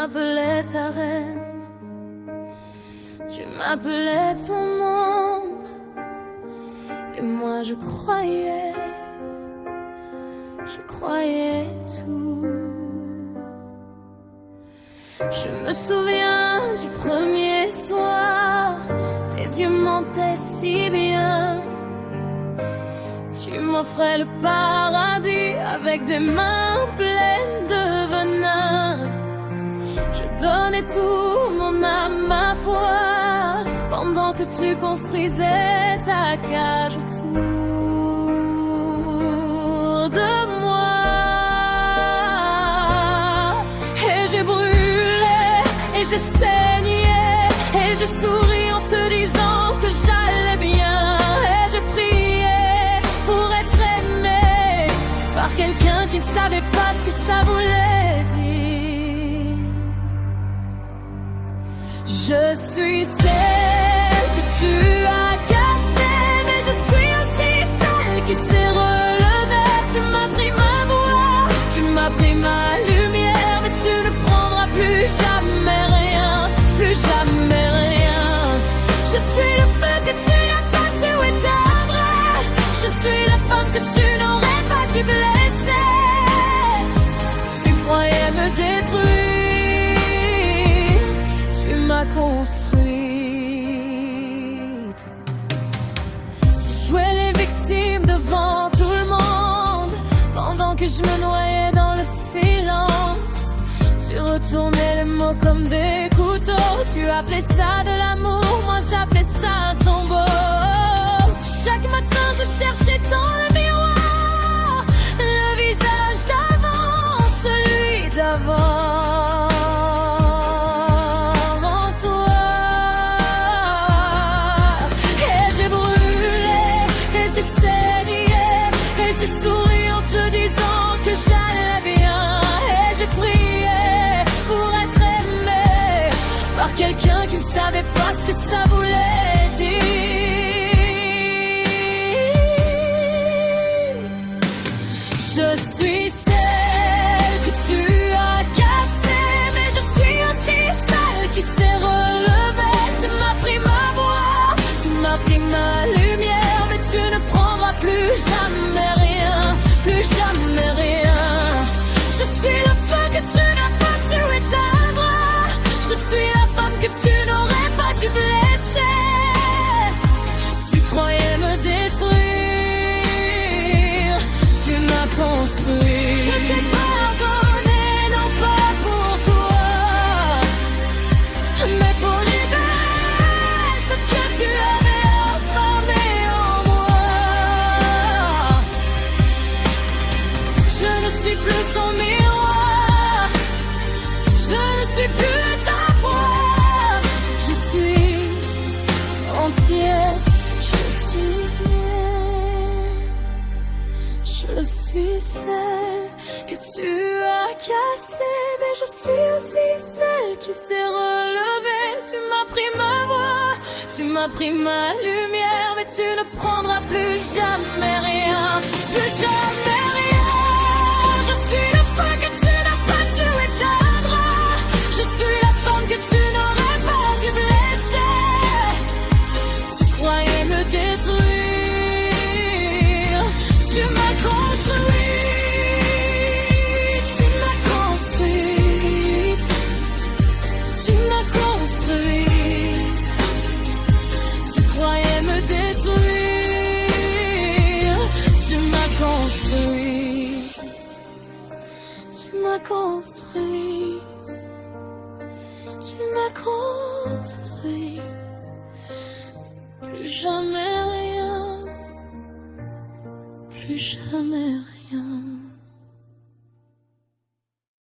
m'appelais ta reine, tu m'appelais ton monde, et moi je croyais tout. Je me souviens du premier soir, tes yeux mentaient si bien. Tu m'offrais le paradis avec des mains pleines de venin. Je donnais tout mon âme, ma foi, pendant que tu construisais ta cage autour de moi. Et j'ai brûlé, et j'ai saigné, et j'ai souri en te disant que j'allais bien. Et j'ai prié pour être aimé par quelqu'un qui ne savait pas ce que ça voulait dire. Je suis celle que tu as cassée, mais je suis aussi celle qui s'est relevée. Tu m'as pris ma voix, tu m'as pris ma lumière, mais tu ne prendras plus jamais rien, plus jamais rien. Je suis le feu que tu n'as pas su éteindre, je suis la femme que tu n'aurais pas dû blesser. Tu croyais me détruire, tu m'as construite. J'ai joué les victimes devant tout le monde, pendant que je me noyais dans le silence. Tu retournais les mots comme des couteaux. Tu appelais ça de l'amour, moi j'appelais ça un tombeau. Chaque matin je cherchais dans le miroir le visage d'avant, celui d'avant. En toi. Et j'ai brûlé, et j'ai saigné, et j'ai souri en te disant que j'allais bien. Et j'ai prié pour être aimé par quelqu'un qui ne savait pas ce que ça voulait dire. Je suis celle que tu as cassée, mais je suis aussi celle qui s'est relevée. Tu m'as pris ma voix, tu m'as pris ma lumière, mais tu ne prendras plus jamais rien, plus jamais rien. Je suis le feu que tu n'as pas su éteindre, je suis la femme que tu n'aurais pas dû blesser. Tu croyais me détruire, tu m'as construit. Je t'ai pardonné, non pas pour toi, mais pour libérer ce que tu avais enfermé en moi. Je ne suis plus ton miroir, je ne suis plus ta proie. Je suis entière, je suis bien. Je suis celle que tu as cassée, mais je suis aussi celle qui s'est relevée. Tu m'as pris ma voix, tu m'as pris ma lumière, mais tu ne prendras plus jamais rien, plus jamais rien. Je suis le feu que tu n'as pas su éteindre, je suis la femme que tu n'aurais pas dû blesser. Tu croyais me détruire, tu m'as construite, tu m'as construite, tu m'as construite. Tu croyais me détruire, tu m'as construite, tu m'as construite, tu m'as construite. Plus jamais rien, plus jamais rien.